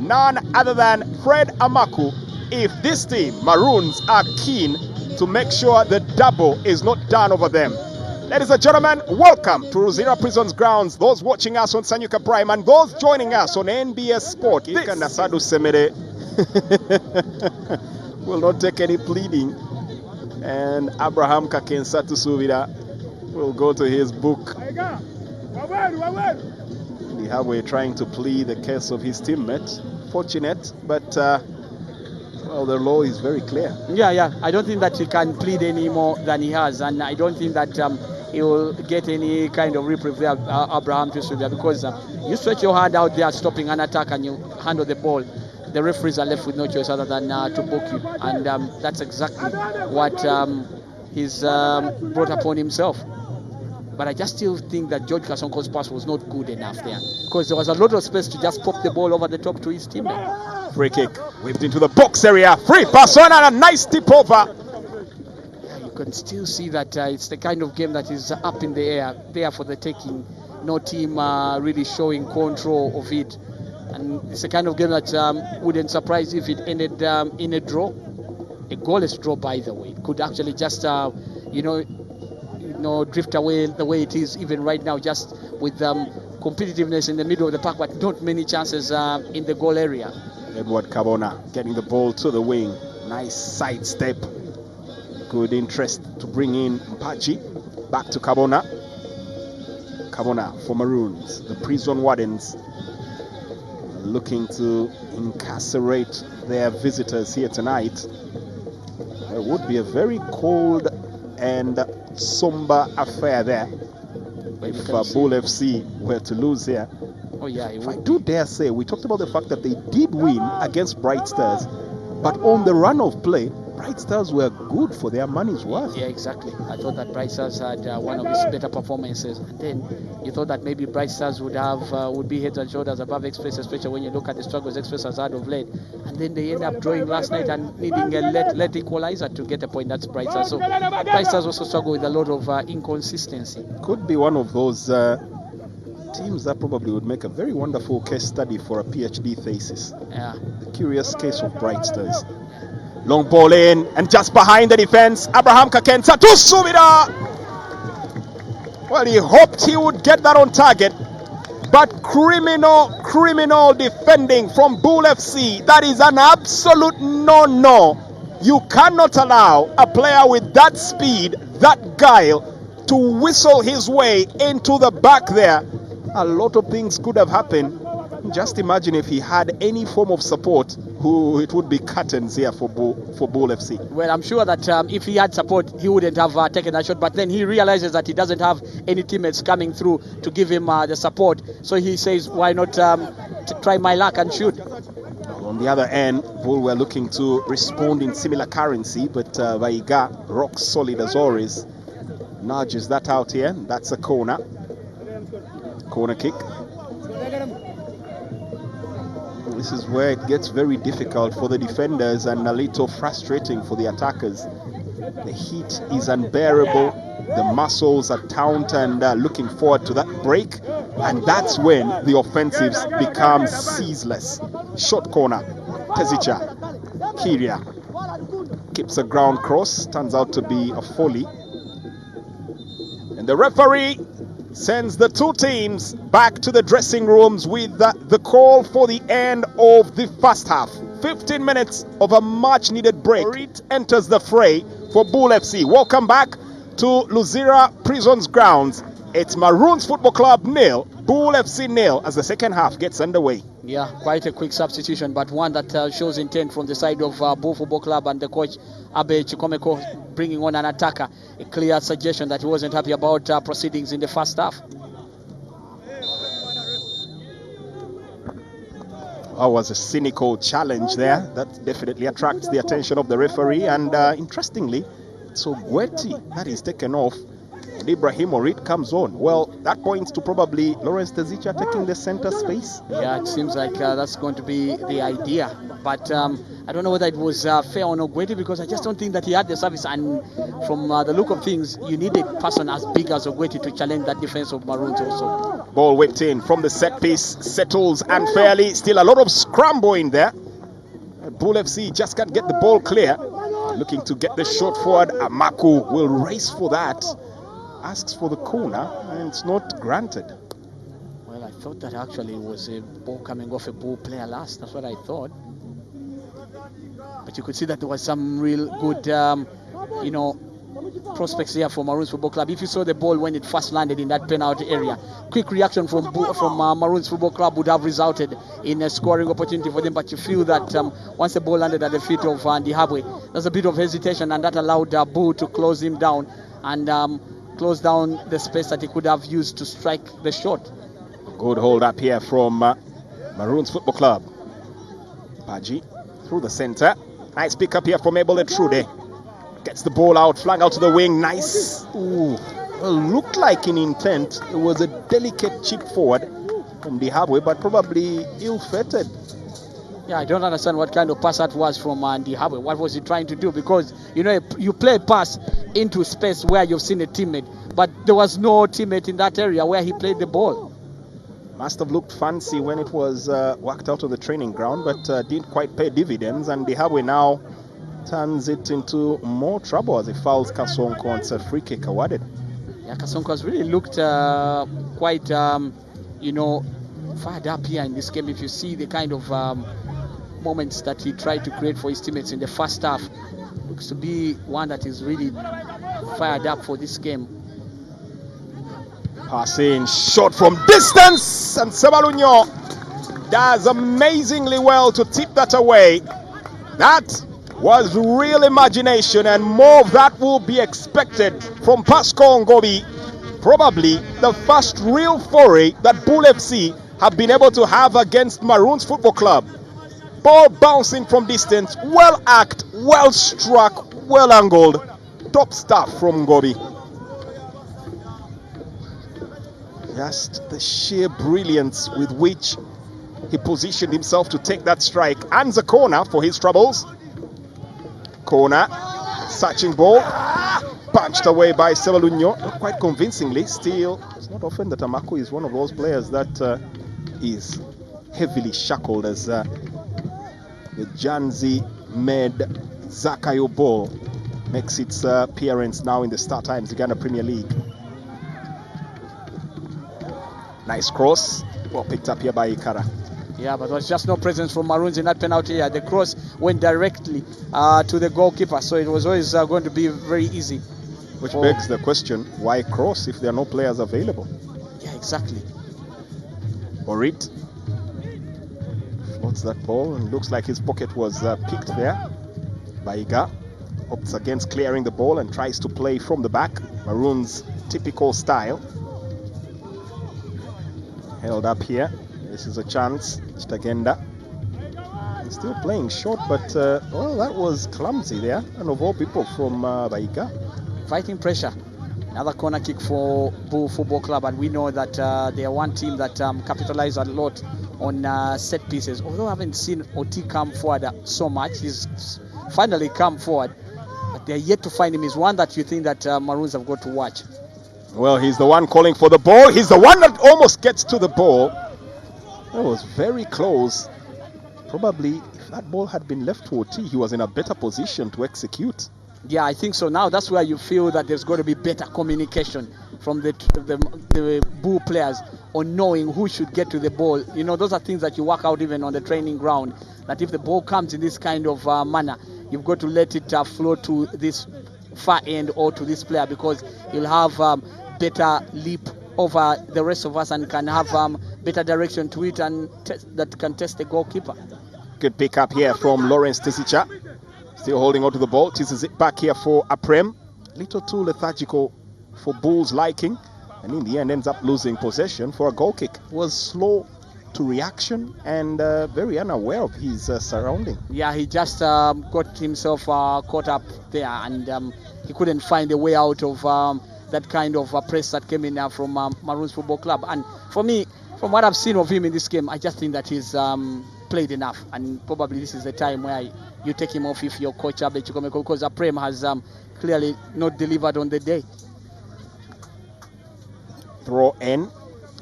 none other than Fred Amaku, if this team, Maroons, are keen to make sure the double is not done over them. Ladies and gentlemen, welcome to Luzira Prison's grounds. Those watching us on Sanyuka Prime and those joining us on NBS Sport. Nasadu Semere will not take any pleading. And Abraham Kakensatu Suvira will go to his book. We're trying to plead the case of his teammate. Fortunate, but well, the law is very clear. Yeah. I don't think that he can plead any more than he has, and I don't think that he will get any kind of reprieve there, Abraham Tusuvia, because you stretch your hand out there stopping an attack and you handle the ball. The referees are left with no choice other than to book you, and that's exactly what he's brought upon himself. But I just still think that George Kasonko's pass was not good enough there, because there was a lot of space to just pop the ball over the top to his teammate. Free kick, whipped into the box area, free pass on and a nice tip over. You can still see that it's the kind of game that is up in the air, there for the taking. No team really showing control of it. And it's the kind of game that wouldn't surprise if it ended in a draw. A goalless draw, by the way. It could actually just, drift away the way it is even right now, just with competitiveness in the middle of the park, but not many chances in the goal area. Edward Kabona getting the ball to the wing. Nice side step. Good interest to bring in Mpachi. Back to Kabona. Kabona for Maroons. The prison wardens looking to incarcerate their visitors here tonight. It would be a very cold and somber affair there if Bull FC were to lose here. Oh yeah, if I do dare say, we talked about the fact that they did win against Bright Stars, but on the run of play, Bright Stars were good for their money's worth. Yeah, exactly. I thought that Bright Stars had one of its better performances, and then you thought that maybe Bright Stars would be heads and shoulders above Express, especially when you look at the struggles Express has had of late. And then they end up drawing last night and needing a late equalizer to get a point. That's Bright Stars. So Bright Stars also struggle with a lot of inconsistency. Could be one of those teams that probably would make a very wonderful case study for a PhD thesis. Yeah. The curious case of Bright Stars. Long ball in, and just behind the defense, Abraham Kakensa to Sumida. Well, he hoped he would get that on target, but criminal defending from Bull FC. That is an absolute no. You cannot allow a player with that speed, that guile, to whistle his way into the back there. A lot of things could have happened. Just imagine if he had any form of support, it would be curtains here for Bull FC. Well, I'm sure that if he had support, he wouldn't have taken that shot. But then he realizes that he doesn't have any teammates coming through to give him the support. So he says, why not try my luck and shoot? On the other end, Bull were looking to respond in similar currency, but Vaiga, rock solid as always, nudges that out here. That's a corner. Corner kick. This is where it gets very difficult for the defenders and a little frustrating for the attackers. The heat is unbearable. The muscles are taut and looking forward to that break. And that's when the offensives become ceaseless. Short corner. Tezicha. Kiria keeps a ground cross. Turns out to be a folly. And the referee sends the two teams back to the dressing rooms with the call for the end of the first half. 15 minutes of a much-needed break. It enters the fray for Bull FC. Welcome back to Luzira Prison's grounds. It's Maroons Football Club 0, Bull FC 0 as the second half gets underway. Yeah, quite a quick substitution, but one that shows intent from the side of Bull Football Club and the coach Abe Chikomeko bringing on an attacker. A clear suggestion that he wasn't happy about proceedings in the first half. That was a cynical challenge there. That definitely attracts the attention of the referee. And interestingly, it's Ogweti that is taken off. And Ibrahim Orit comes on. Well, that points to probably Lawrence Tezicha taking the center space. Yeah, it seems like that's going to be the idea. But I don't know whether it was fair on Ogweti, because I just don't think that he had the service. And from the look of things, you need a person as big as Ogweti to challenge that defense of Maroons also. Ball whipped in from the set piece, settles unfairly. Still a lot of scramble in there. Bull FC just can't get the ball clear. Looking to get the shot forward. Amaku will race for that. Asks for the corner, and it's not granted. Well, I thought that actually was a ball coming off a Bull player last. That's what I thought. But you could see that there was some real good, prospects here for Maroons Football Club. If you saw the ball when it first landed in that penalty area, quick reaction from Maroons Football Club would have resulted in a scoring opportunity for them. But you feel that once the ball landed at the feet of Andy Habwe, there's a bit of hesitation, and that allowed Bull to close him down and close down the space that he could have used to strike the shot. Good hold up here from Maroons Football Club. Baji through the center. Nice pick up here from Abel Etrude. Gets the ball out, flung out to the wing. Nice. Ooh. Well, looked like in intent. It was a delicate chip forward from Dihabwe, but probably ill-fated. Yeah, I don't understand what kind of pass that was from Dihabwe. What was he trying to do? Because, you play a pass into space where you've seen a teammate, but there was no teammate in that area where he played the ball. Must have looked fancy when it was worked out on the training ground, but didn't quite pay dividends, and Dihabwe now turns it into more trouble as he fouls Kasonko and it's a free kick awarded. Yeah, Kasonko has really looked quite, fired up here in this game. If you see the kind of moments that he tried to create for his teammates in the first half, looks to be one that is really fired up for this game. Passing, shot from distance, and Sebalunyo does amazingly well to tip that away. That was real imagination, and more of that will be expected from Pascal Ngobi. Probably the first real foray that Bull FC have been able to have against Maroons Football Club. Ball bouncing from distance, well arced, well struck, well angled. Top stuff from Ngobi. Just the sheer brilliance with which he positioned himself to take that strike. And the corner for his troubles. Corner, searching ball, punched away by Sebalunyo, not quite convincingly. Still, it's not often that Amaku is one of those players that is heavily shackled, as the Janzi made Zakayo ball makes its appearance now in the StarTimes Uganda Premier League. Nice cross, well picked up here by Ikara. Yeah, but there was just no presence from Maroons in that penalty here. The cross went directly to the goalkeeper, so it was always going to be very easy. Which begs the question, why cross if there are no players available? Yeah, exactly. Orit floats that ball, and looks like his pocket was picked there. Baiga opts against clearing the ball and tries to play from the back. Maroons' typical style. Held up here. This is a chance. Chitagenda still playing short, but well, that was clumsy there. And of all people from Baiga. Fighting pressure. Another corner kick for Bull Football Club, and we know that they are one team that capitalize a lot on set pieces. Although I haven't seen Oti come forward so much, he's finally come forward, but they're yet to find him. He's one that you think that Maroons have got to watch. Well, he's the one calling for the ball. He's the one that almost gets to the ball. That was very close. Probably if that ball had been left to Oti, he was in a better position to execute. Yeah, I think so. Now that's where you feel that there's going to be better communication from the Bull players on knowing who should get to the ball. You know, those are things that you work out even on the training ground. That if the ball comes in this kind of manner, you've got to let it flow to this far end or to this player, because he'll have better leap over the rest of us and can have better direction to it, and that can test the goalkeeper. Good pick up here from Lawrence Tisicha. Still holding on to the ball. Teases it back here for Aprem. Little too lethargical for Bull's liking, and in the end ends up losing possession for a goal kick. Was slow to reaction and very unaware of his surrounding. Yeah, he just got himself caught up there, and he couldn't find a way out of that kind of press that came in from Maroons Football Club. And for me, from what I've seen of him in this game, I just think that he's played enough, and probably this is the time where you take him off if you're coach Abe Chikomeko, because Prem has clearly not delivered on the day. Throw in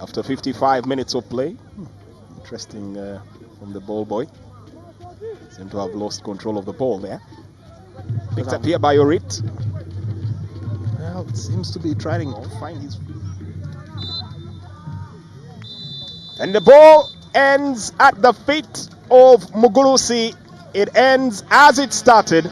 after 55 minutes of play. Interesting from the ball boy. Seem to have lost control of the ball there. Picked up here by Orit. Well, it seems to be trying to find his... And the ball ends at the feet of Mugulusi. It ends as it started.